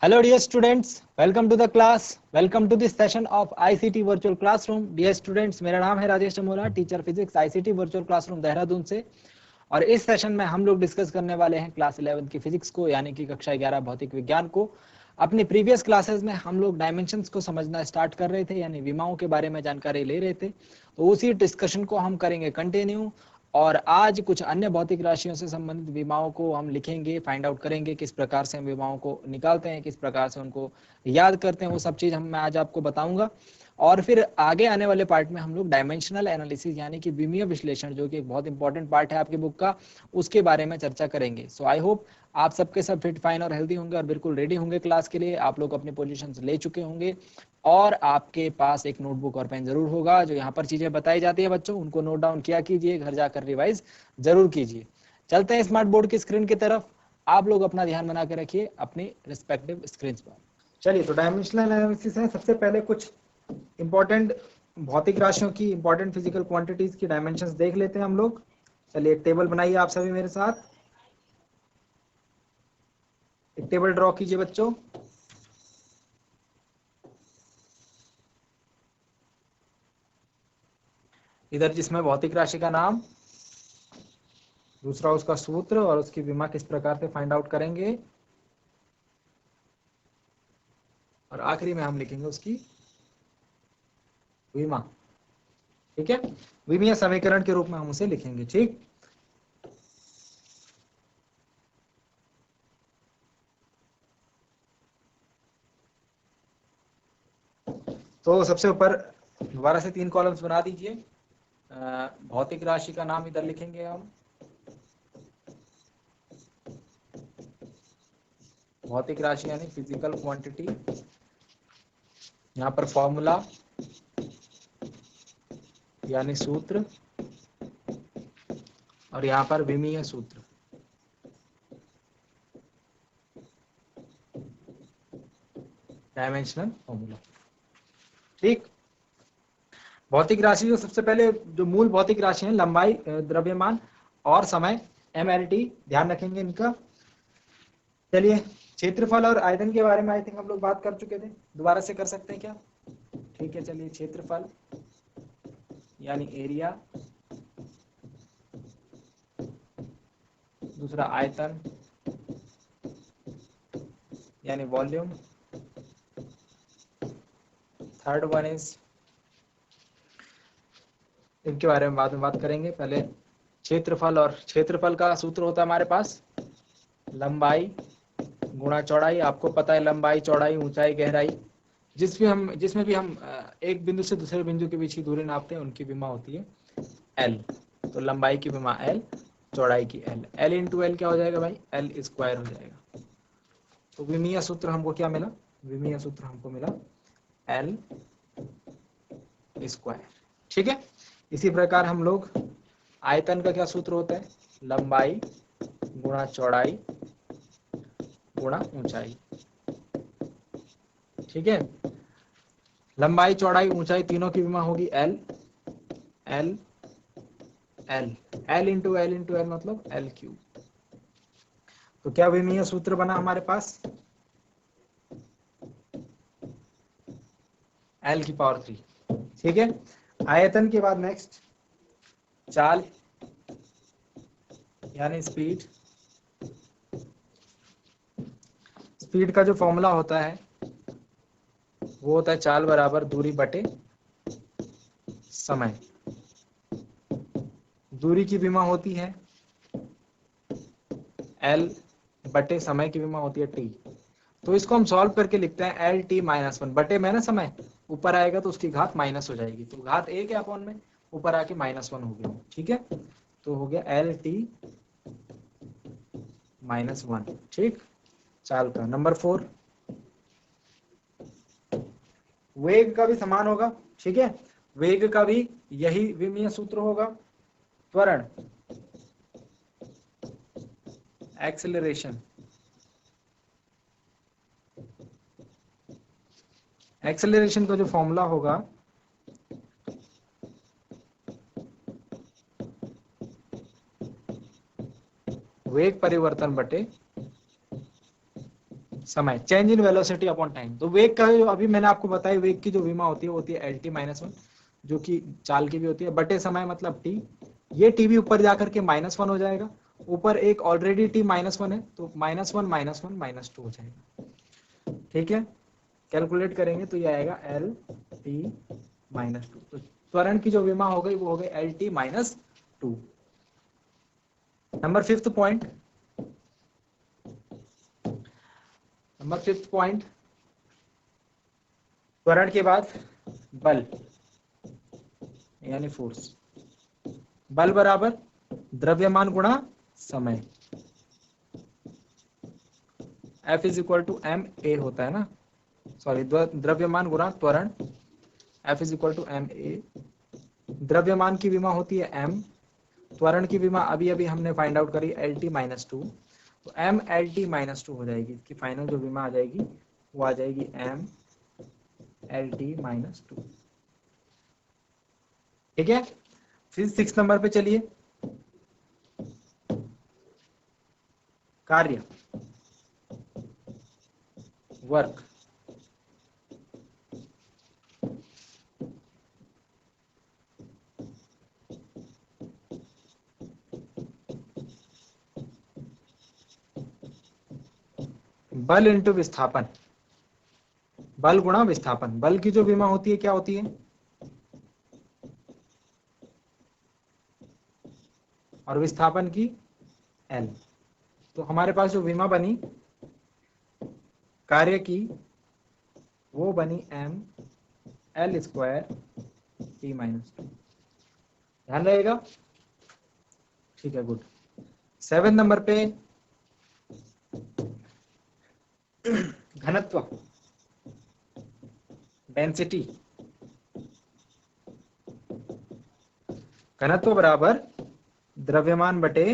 Hello dear students, welcome to the class. Welcome to this session of ICT Virtual Classroom. Dear students, मेरा नाम है Rajesh Chamola, teacher physics ICT Virtual Classroom Dehradun से। और इस session में हम लोग डिस्कस करने वाले हैं क्लास 11 की फिजिक्स को, यानी कि कक्षा 11 भौतिक विज्ञान को। अपनी प्रीवियस क्लासेस में हम लोग डायमेंशंस को समझना स्टार्ट कर रहे थे, यानी विमाओं के बारे में जानकारी ले रहे थे। तो उसी डिस्कशन को हम करेंगे कंटिन्यू। और आज कुछ अन्य भौतिक राशियों से संबंधित विमाओं को हम लिखेंगे, फाइंड आउट करेंगे किस प्रकार से हम विमाओं को निकालते हैं, किस प्रकार से उनको याद करते हैं, वो सब चीज़ मैं आज आपको बताऊंगा। और फिर आगे आने वाले पार्ट में हम लोग डायमेंशनल एनालिसिस यानी कि विमीय विश्लेषण, जो कि एक बहुत इंपॉर्टेंट पार्ट है आपकी बुक का, उसके बारे में चर्चा करेंगे। सो आई होप आप सबके सब फिट फाइन और हेल्दी होंगे और बिल्कुल रेडी होंगे क्लास के लिए। आप लोग अपने पोजीशंस ले चुके होंगे और आपके पास एक नोटबुक और पेन जरूर होगा। जो यहाँ पर चीजें बताई जाती है बच्चों, उनको नोट डाउन किया कीजिए, घर जाकर रिवाइज जरूर कीजिए। चलते हैं स्मार्ट बोर्ड की स्क्रीन की तरफ। आप लोग अपना ध्यान बना के रखिए अपनी रिस्पेक्टिव स्क्रीन पर। चलिए, तो डायमेंशनल एनालिसिस है। सबसे पहले कुछ इंपॉर्टेंट भौतिक राशियों की, इंपॉर्टेंट फिजिकल क्वांटिटीज की डायमेंशंस देख लेते हैं हम लोग। चलिए, एक टेबल बनाइए आप सभी मेरे साथ। एक टेबल ड्रॉ कीजिए बच्चों। इधर जिसमें भौतिक राशि का नाम, दूसरा उसका सूत्र और उसकी विमा किस प्रकार से फाइंड आउट करेंगे, और आखिरी में हम लिखेंगे उसकी विमा। ठीक है, विमीय समीकरण के रूप में हम उसे लिखेंगे। ठीक, तो सबसे ऊपर दोबारा से 3 कॉलम्स बना दीजिए। भौतिक राशि का नाम इधर लिखेंगे हम, भौतिक राशि यानी फिजिकल क्वांटिटी। यहाँ पर फॉर्मूला यानी सूत्र, और यहाँ पर विमीय सूत्र। Dimensional formula. ठीक, भौतिक राशि जो सबसे पहले जो मूल भौतिक राशि है, लंबाई, द्रव्यमान और समय, MLT, ध्यान रखेंगे इनका। चलिए, क्षेत्रफल और आयतन के बारे में आई थिंक हम लोग बात कर चुके थे, दोबारा से कर सकते हैं क्या? ठीक है, चलिए, क्षेत्रफल यानी एरिया, दूसरा आयतन यानी वॉल्यूम, थर्ड वन इज, इनके बारे में बाद में बात करेंगे। पहले क्षेत्रफल, और क्षेत्रफल का सूत्र होता है हमारे पास लंबाई गुणा चौड़ाई। आपको पता है लंबाई, चौड़ाई, ऊंचाई, गहराई, जिसमें भी हम एक बिंदु से दूसरे बिंदु के बीच की दूरी नापते हैं, उनकी विमा होती है L। तो लंबाई की विमा L, चौड़ाई की L। L इंटू L क्या हो जाएगा भाई? L स्क्वायर हो जाएगा। तो विमीय सूत्र हमको क्या मिला? विमीय सूत्र हमको मिला L स्क्वायर। ठीक है, इसी प्रकार हम लोग आयतन का क्या सूत्र होता है? लंबाई गुणा चौड़ाई गुणा ऊंचाई। ठीक है, लंबाई, चौड़ाई, ऊंचाई तीनों की विमा होगी L, L, L। L into L into L मतलब L क्यूब। तो क्या विमीय सूत्र बना हमारे पास? L की पावर 3। ठीक है, आयतन के बाद नेक्स्ट चाल यानी स्पीड। स्पीड का जो फॉर्मूला होता है वो होता है चाल बराबर दूरी बटे समय। दूरी की विमा होती है L बटे समय की विमा होती है T। तो इसको हम सॉल्व करके लिखते हैं LT माइनस 1 बटे में ना समय ऊपर आएगा तो उसकी घात माइनस हो जाएगी, तो घात 1 है अपॉन में, ऊपर आके -1 हो गया। ठीक है, तो हो गया LT -1। ठीक, चाल का। नंबर 4, वेग का भी समान होगा। ठीक है, वेग का भी यही विमीय सूत्र होगा। त्वरण, एक्सेलरेशन, एक्सेलरेशन का जो फॉर्मूला होगा वेग परिवर्तन बटे समय, change in velocity upon time. तो वेग का जो अभी मैंने आपको बताया, वेग की जो विमा होती है एल टी माइनस वन, जो कि चाल की भी होती है, बटे समय मतलब टी। ये टी भी ऊपर जाकर के -1 हो जाएगा, ऊपर एक ऑलरेडी टी -1 है, तो -1 -1 -2 हो जाएगा। ठीक है, कैलकुलेट करेंगे तो ये आएगा एल टी -2। तो त्वरण की जो विमा हो गई वो हो गई L T -2। Number fifth point, त्वरण के बाद बल यानी फोर्स। बल बराबर द्रव्यमान गुणा समय, F is equal to m a होता है ना, सॉरी, द्रव्यमान गुणा त्वरण, F is equal to m a. द्रव्यमान की विमा होती है m, त्वरण की विमा अभी अभी हमने फाइंड आउट करी एल टी -2, तो m एल टी -2 हो जाएगी। इसकी फाइनल जो विमा आ जाएगी वो आ जाएगी m एल टी -2। ठीक है, फिर 6 नंबर पे चलिए, कार्य, वर्क। बल इंटू विस्थापन, बल गुणा विस्थापन। बल की जो विमा होती है क्या होती है, और विस्थापन की L। तो हमारे पास जो विमा बनी कार्य की वो बनी m L स्क्वायर टी -2। ध्यान रहेगा, ठीक है, गुड। 7 नंबर पे घनत्व, डेंसिटी। घनत्व बराबर द्रव्यमान बटे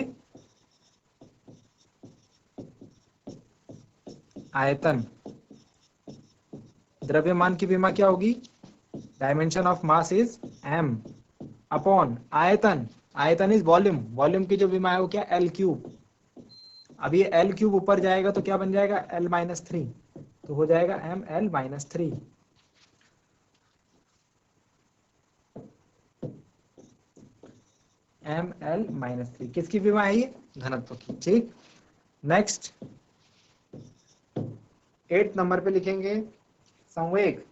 आयतन। द्रव्यमान की विमा क्या होगी, dimension of mass is m upon आयतन, आयतन इज वॉल्यूम, वॉल्यूम की जो विमा है वो क्या, L क्यूब। अब ये L क्यूब ऊपर जाएगा तो क्या बन जाएगा, L -3, तो हो जाएगा m L -3। ml -3 किसकी विमा है ये, घनत्व की। ठीक, नेक्स्ट 8 नंबर पे लिखेंगे संवेग,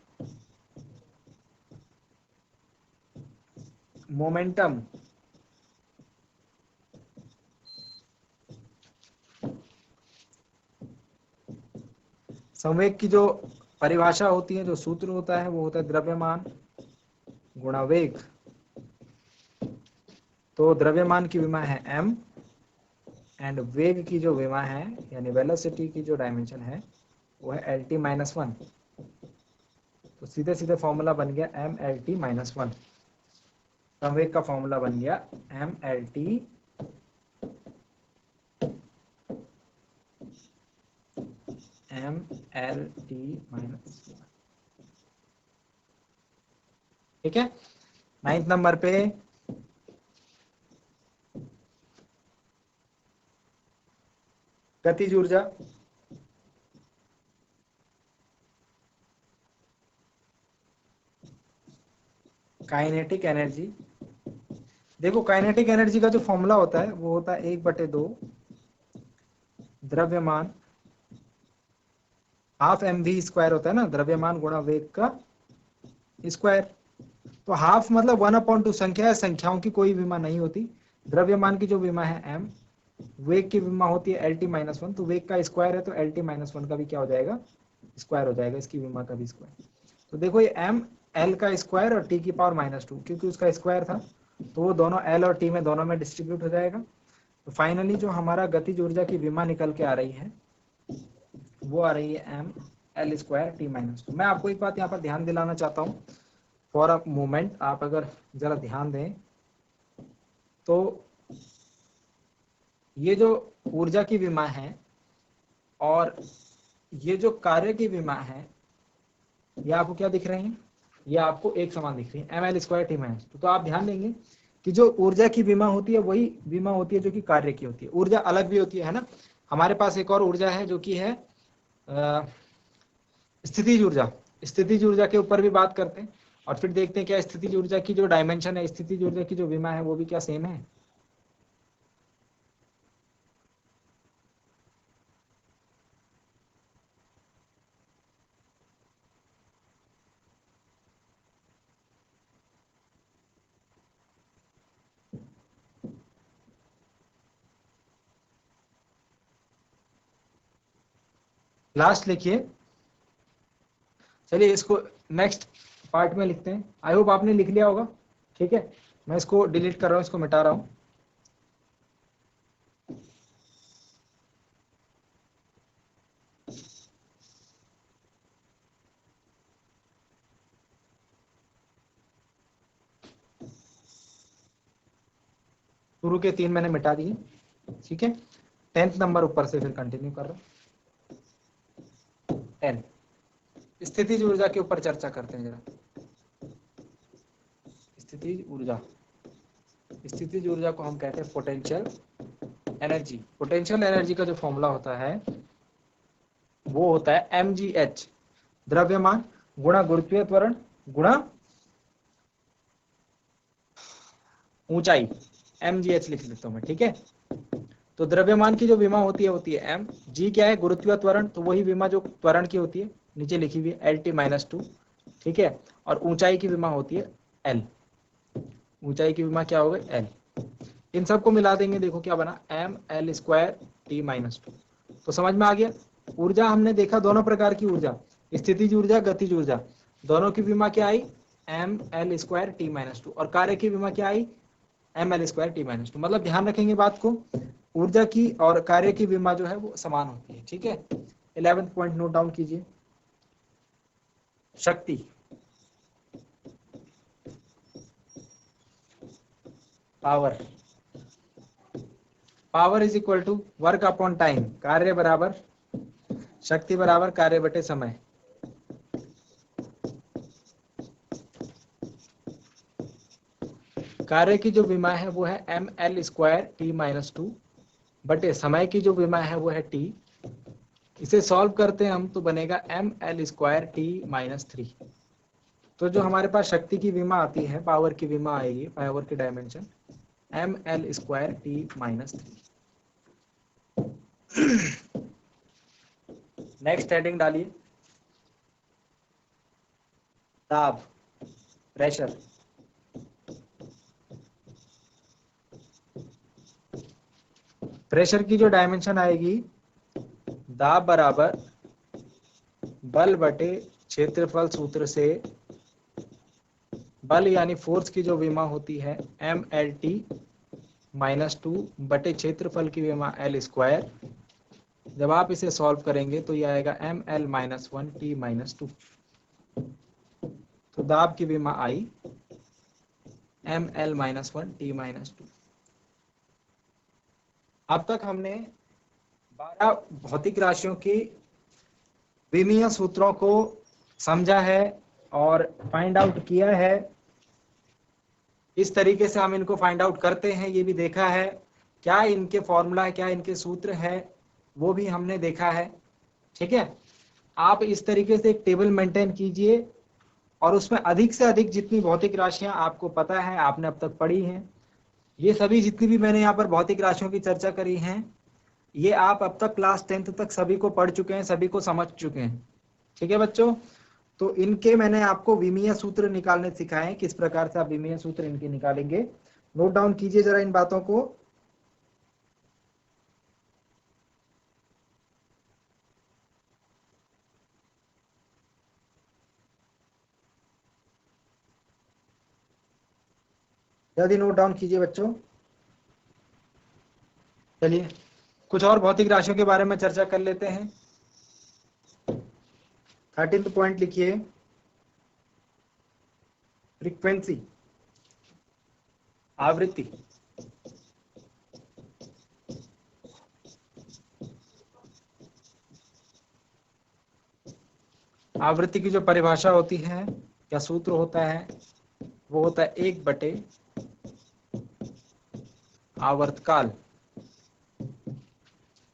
मोमेंटम। संवेग की जो परिभाषा होती है, जो सूत्र होता है वो होता है द्रव्यमान गुणा वेग। तो द्रव्यमान की विमा है m, एंड वेग की जो विमा है यानी वेलोसिटी की जो डायमेंशन है वो है एल टी -1। तो सीधे सीधे फॉर्मूला बन गया m एल टी -1। संवेग का फॉर्मूला बन गया m एल टी -1। ठीक है, 9th नंबर पे गतिज ऊर्जा। Kinetic energy. देखो, काइनेटिक एनर्जी का जो फॉर्मूला होता है वो होता है 1/2 द्रव्यमान, हाफ mv² होता है ना, द्रव्यमान गुणा वेग का स्क्वायर। तो हाफ मतलब 1/2 संख्या है, संख्याओं की कोई विमा नहीं होती। द्रव्यमान की जो विमा है m, वेग की विमा होती है एल टी -1, तो वेग का स्क्वायर है तो एल टी -1 का भी क्या हो जाएगा, स्क्वायर हो जाएगा, इसकी विमा का भी स्क्वायर। तो देखो ये m l का स्क्वायर और t की पावर -2, क्योंकि उसका स्क्वायर था तो वो दोनों l और t में दोनों में डिस्ट्रीब्यूट हो जाएगा। तो फाइनली जो हमारा गतिज ऊर्जा की विमा निकल के आ रही है वो आ रही है m L स्क्वायर टी -2। मैं आपको एक बात यहाँ पर ध्यान दिलाना चाहता हूँ, फॉर अ मोमेंट आप अगर जरा ध्यान दें तो ये जो ऊर्जा की विमा है और ये जो कार्य की विमा है, ये आपको क्या दिख रहे हैं, ये आपको एक समान दिख रही है, ml स्क्वायर टी -2। तो आप ध्यान देंगे कि जो ऊर्जा की विमा होती है वही विमा होती है जो कि कार्य की होती है। ऊर्जा अलग भी होती है ना, हमारे पास एक और ऊर्जा है जो कि है स्थितिज ऊर्जा, स्थितिज ऊर्जा के ऊपर भी बात करते हैं और फिर देखते हैं क्या स्थितिज ऊर्जा की जो डायमेंशन है, स्थितिज ऊर्जा की जो विमा है वो भी क्या सेम है। लास्ट लिखिए, चलिए इसको नेक्स्ट पार्ट में लिखते हैं। आई होप आपने लिख लिया होगा, ठीक है। मैं इसको डिलीट कर रहा हूँ, इसको मिटा रहा हूँ। शुरू के 3 मैंने मिटा दिए, ठीक है। 10th नंबर ऊपर से फिर कंटिन्यू कर रहा हूँ। 10 स्थितिज ऊर्जा के ऊपर चर्चा करते हैं जरा। स्थितिज ऊर्जा, स्थितिज ऊर्जा को हम कहते हैं पोटेंशियल एनर्जी। पोटेंशियल एनर्जी का जो फॉर्मूला होता है वो होता है mgh, द्रव्यमान गुणा गुरुत्वीय त्वरण गुणा ऊंचाई, mgh लिख लेता हूं मैं, ठीक है। तो द्रव्यमान की जो विमा होती है m, g क्या है, गुरुत्वीय त्वरण, तो वही विमा जो त्वरण की होती है नीचे लिखी हुई है LT-2, ठीक है। और ऊंचाई की विमा होती है l, ऊंचाई की विमा क्या हो गई l। इन सबको मिला देंगे, देखो क्या बना ml² T-2। तो समझ में आ गया। ऊर्जा हमने देखा दोनों प्रकार की ऊर्जा, स्थितिज ऊर्जा, गतिज ऊर्जा, दोनों की विमा क्या आई ml² T-2, और कार्य की विमा क्या आई ml² T-2। मतलब ध्यान रखेंगे बात को, ऊर्जा की और कार्य की विमा जो है वो समान होती है, ठीक है। 11th पॉइंट नोट डाउन कीजिए। शक्ति, power, power is equal to work upon time, कार्य बराबर शक्ति बराबर कार्य बटे समय। कार्य की जो विमा है वो है ml² T-2 बटे समय की जो विमा है वो है t। इसे सॉल्व करते हैं हम तो बनेगा ml² T-3। तो जो हमारे पास शक्ति की विमा आती है, पावर की विमा आएगी, पावर की dimension ml² T-3। Next heading डालिए, दाब, प्रेशर। प्रेशर की जो डायमेंशन आएगी, दाब बराबर बल बटे क्षेत्रफल सूत्र से बल यानी फोर्स की जो विमा होती है mlt-2 बटे क्षेत्रफल की विमा l²। जब आप इसे सॉल्व करेंगे तो यह आएगा ml-1 T-2। तो दाब की विमा आई ml-1 T-2। अब तक हमने 12 भौतिक राशियों की विमीय सूत्रों को समझा है और फाइंड आउट किया है। इस तरीके से हम इनको फाइंड आउट करते हैं ये भी देखा है, क्या इनके फॉर्मूला है, क्या इनके सूत्र है, वो भी हमने देखा है, ठीक है। आप इस तरीके से एक टेबल मेंटेन कीजिए और उसमें अधिक से अधिक जितनी भौतिक राशियां आपको पता है, आपने अब तक पढ़ी हैं, ये सभी जितनी भी मैंने यहाँ पर भौतिक राशियों की चर्चा करी हैं, ये आप अब तक क्लास 10th तक सभी को पढ़ चुके हैं, सभी को समझ चुके हैं, ठीक है बच्चों। तो इनके मैंने आपको विमीय सूत्र निकालने सिखाए, किस प्रकार से आप विमीय सूत्र इनके निकालेंगे। नोट डाउन कीजिए जरा इन बातों को। जल्दी नोट डाउन कीजिए बच्चों। चलिए कुछ और भौतिक राशियों के बारे में चर्चा कर लेते हैं। 13th पॉइंट लिखिए, फ्रीक्वेंसी, आवृत्ति। आवृत्ति की जो परिभाषा होती है या सूत्र होता है वो होता है 1 बटे आवर्तकाल,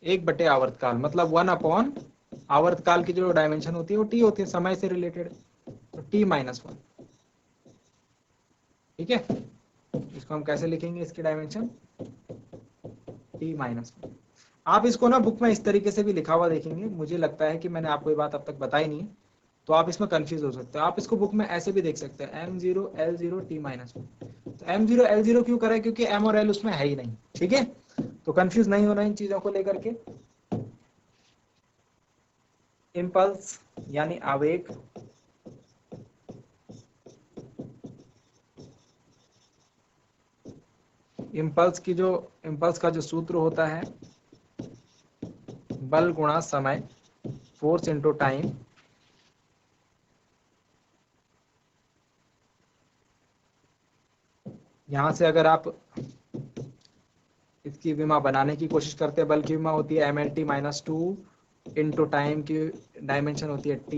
1 बटे आवर्तकाल मतलब 1/, आवर्तकाल की जो डायमेंशन होती है वो टी होती है, समय से रिलेटेड, तो टी माइनस वन। ठीक है, इसको हम कैसे लिखेंगे, इसकी डायमेंशन टी माइनस वन। आप इसको ना बुक में इस तरीके से भी लिखा हुआ देखेंगे, मुझे लगता है कि मैंने आपको ये बात अब तक बताई नहीं है, तो आप इसमें कंफ्यूज हो सकते हो। आप इसको बुक में ऐसे भी देख सकते हैं, m0 l0 t minus one. तो m0 l0 क्यों करा है, क्योंकि m और l उसमें है ही नहीं। ठीक है, तो कंफ्यूज नहीं होना इन चीजों को लेकर के। इम्पल्स यानी आवेग, इम्पल्स का जो सूत्र होता है बल गुणा समय, फोर्स इंटू टाइम। यहां से अगर आप इसकी विमा बनाने की कोशिश करते हैं, बल की विमा होती है mlt minus two, into time की डायमेंशन होती है t।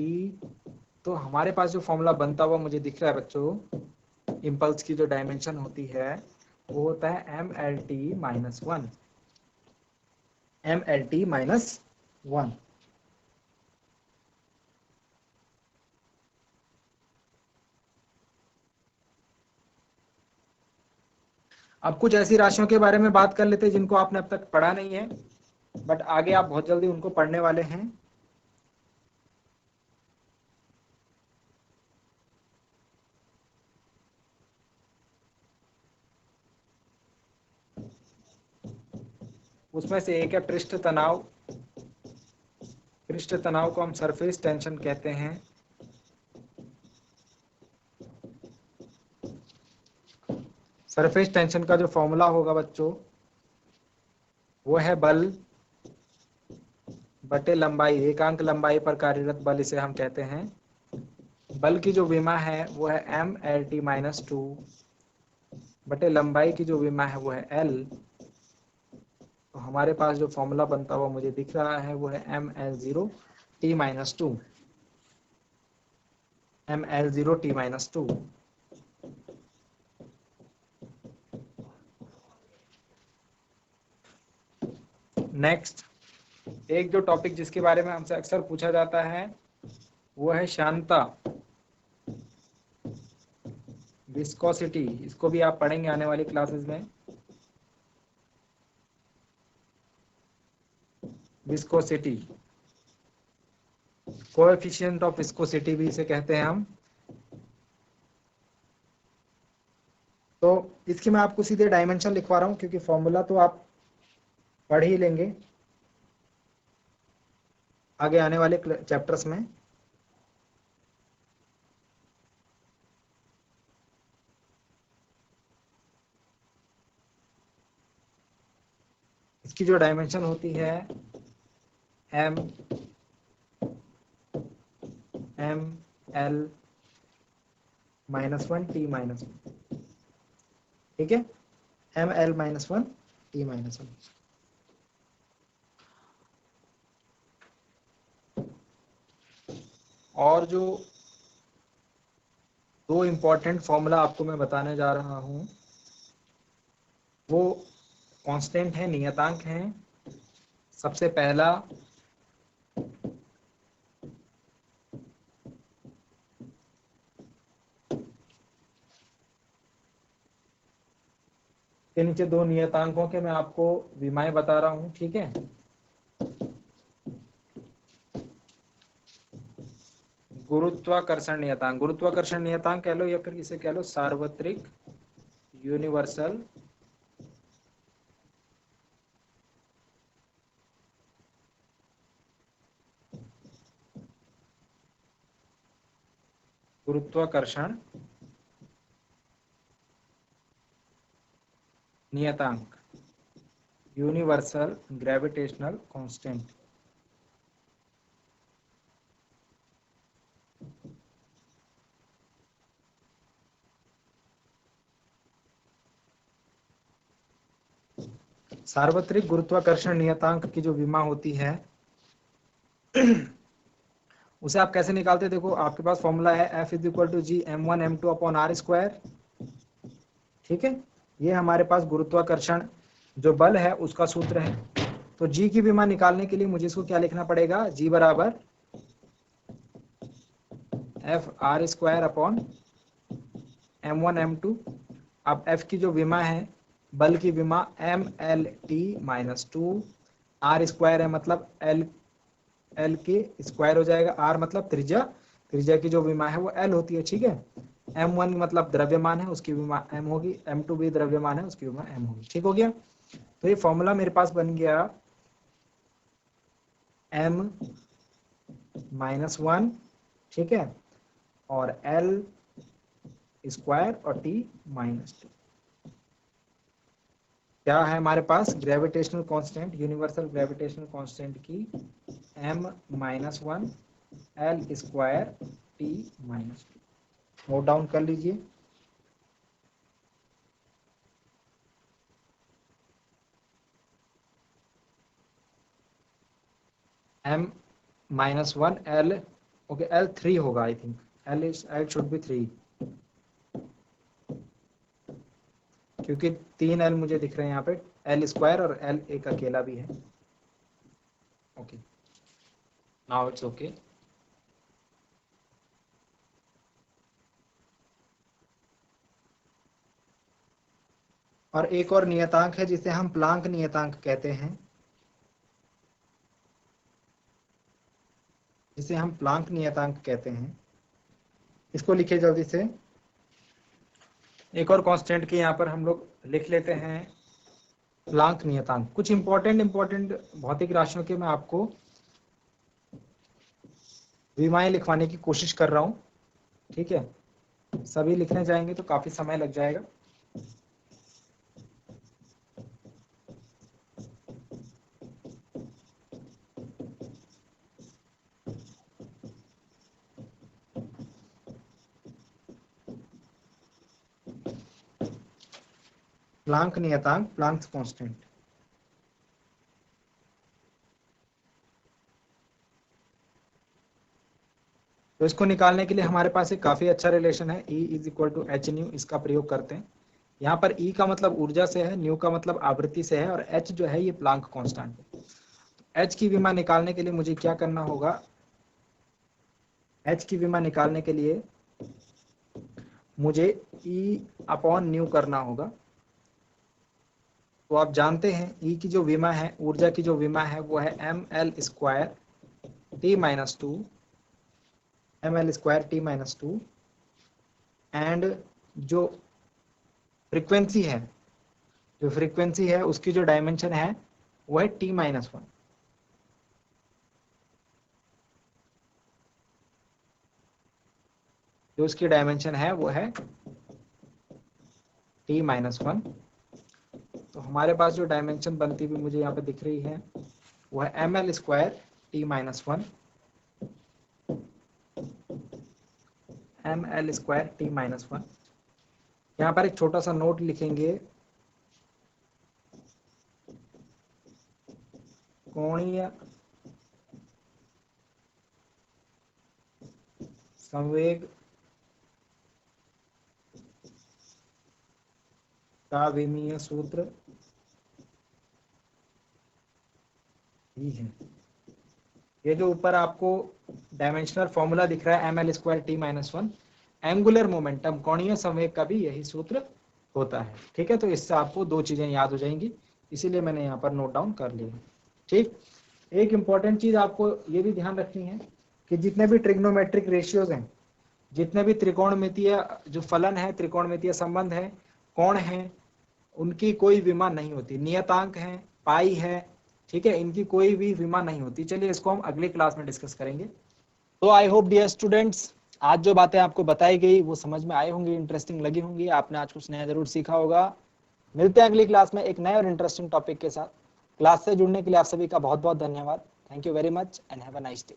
तो हमारे पास जो फॉर्मूला बनता हुआ मुझे दिख रहा है बच्चों, इम्पल्स की जो डायमेंशन होती है वो होता है mlt minus one, mlt minus one. अब कुछ ऐसी राशियों के बारे में बात कर लेते हैं जिनको आपने अब तक पढ़ा नहीं है, बट आगे आप बहुत जल्दी उनको पढ़ने वाले हैं। उसमें से एक है पृष्ठ तनाव। पृष्ठ तनाव को हम सरफेस टेंशन कहते हैं। सरफेस टेंशन का जो फॉर्मूला होगा बच्चों वो है बल बटे लंबाई, एकांक लंबाई पर कार्यरत बल, इसे हम कहते हैं। बल की जो विमा है वो है mlt माइनस टू बटे लंबाई की जो विमा है वो है l। तो हमारे पास जो फॉर्मूला बनता हुआ मुझे दिख रहा है वो है ml0 t minus two, ml0 t minus two. Next, एक जो टॉपिक जिसके बारे में हमसे अक्सर पूछा जाता है वो है श्यानता, विस्कोसिटी। इसको भी आप पढ़ेंगे आने वाली क्लासेस में। विस्कोसिटी, कोएफिशिएंट ऑफ विस्कोसिटी भी इसे कहते हैं हम। तो इसकी मैं आपको सीधे डायमेंशन लिखवा रहा हूं क्योंकि फॉर्मूला तो आप पढ़ ही लेंगे आगे आने वाले चैप्टर्स में। इसकी जो डायमेंशन होती है m l minus one T minus one. ठीक है, ml minus one T minus one. और जो दो इंपॉर्टेंट फॉर्मूला आपको मैं बताने जा रहा हूं वो कांस्टेंट है, नियतांक है। सबसे पहला के नीचे दो नियतांकों के मैं आपको विमाएं बता रहा हूं। ठीक है, गुरुत्वाकर्षण नियतांक, गुरुत्वाकर्षण नियतांक कह लो या फिर इसे कह लो सार्वत्रिक यूनिवर्सल गुरुत्वाकर्षण नियतांक, यूनिवर्सल ग्रेविटेशनल कांस्टेंट। सार्वत्रिक गुरुत्वाकर्षण नियतांक की जो विमा होती है उसे आप कैसे निकालते हैं, देखो आपके पास फॉर्मूला है F is equal to G m1 m2 upon r square. ठीक है, ये हमारे पास गुरुत्वाकर्षण जो बल है उसका सूत्र है। तो जी की विमा निकालने के लिए मुझे इसको क्या लिखना पड़ेगा, जी बराबर F R square upon m1 m2। अब f की जो विमा है, बल की विमा mlt-2, r स्क्वायर है मतलब l के स्क्वायर हो जाएगा, r मतलब त्रिज्या, त्रिज्या की जो विमा है वो l होती है, ठीक है। m1 मतलब द्रव्यमान है, उसकी विमा m होगी, m2 भी द्रव्यमान है, उसकी विमा m होगी, ठीक हो गया। तो ये फॉर्मूला मेरे पास बन गया m-1, ठीक है, और l स्क्वायर और t-2 क्या है हमारे पास, gravitational constant, universal gravitational constant की m-1 l square t-2। Note down कर लीजिए। m-1 l, ओके, l 3 होगा, I think l should be 3, क्योंकि 3 l मुझे दिख रहे हैं यहाँ पे, l स्क्वायर और l एक अकेला भी है। Okay, now it's okay. और एक और नियतांक है जिसे हम प्लांक नियतांक कहते हैं, जिसे हम प्लांक नियतांक कहते हैं। इसको लिखिए जल्दी से। एक और कांस्टेंट के यहाँ पर हम लोग लिख लेते हैं प्लांक नियतांक। कुछ इंपॉर्टेंट भौतिक राशियों के मैं आपको विमाएं लिखवाने की कोशिश कर रहा हूँ, ठीक है। सभी लिखने जाएंगे तो काफी समय लग जाएगा। प्लांक नियतांक, प्लांक्स कांस्टेंट। तो इसको निकालने के लिए हमारे पास एक काफी अच्छा रिलेशन है, E is equal to h nu, इसका प्रयोग करते हैं। यहाँ पर E का मतलब ऊर्जा से है, न्यू का मतलब आवृत्ति से है, और H जो है ये प्लांक कांस्टेंट है। H की विमा निकालने के लिए मुझे क्या करना होगा, H की विमा निकालने के लिए मुझे E अपॉन न्यू करना होगा। तो आप जानते हैं E की जो विमा है, ऊर्जा की जो विमा है वो है ml square t-2, ml square t-2, and जो फ्रीक्वेंसी है, जो फ्रीक्वेंसी है उसकी जो डायमेंशन है वो है t-1। जो उसकी डायमेंशन है वो है t-1। तो हमारे पास जो डायमेंशन बनती हुई मुझे यहाँ पे दिख रही है वो है ml square t-1, ml square t-1। यहाँ पर एक छोटा सा नोट लिखेंगे, कोणीय संवेग का विमीय सूत्र ही है। ये जो ऊपर आपको डायमेंशनल फॉर्मूला दिख रहा है ml square t-1, angular momentum, कोणीय संवेग का भी यही सूत्र होता है, ठीक है। तो इससे आपको दो चीजें याद हो जाएंगी, इसीलिए मैंने यहाँ पर नोट डाउन कर लिया, ठीक। एक इंपॉर्टेंट चीज आपको ये भी ध्यान रखनी है कि जितने भी ट्रिग्नोमेट्रिक रेशियोज हैं, जितने भी त्रिकोणमितीय जो फलन है, त्रिकोणमितीय संबंध है, कोण है, उनकी कोई विमा नहीं होती। नियतांक है, पाई है, ठीक है, इनकी कोई भी विमा नहीं होती। चलिए इसको हम अगली क्लास में डिस्कस करेंगे। तो आई होप डियर स्टूडेंट्स, आज जो बातें आपको बताई गई वो समझ में आई होंगी, इंटरेस्टिंग लगी होंगी, आपने आज कुछ नया जरूर सीखा होगा। मिलते हैं अगली क्लास में एक नए और इंटरेस्टिंग टॉपिक के साथ। क्लास से जुड़ने के लिए आप सभी का बहुत बहुत धन्यवाद। Thank you very much and have a nice day.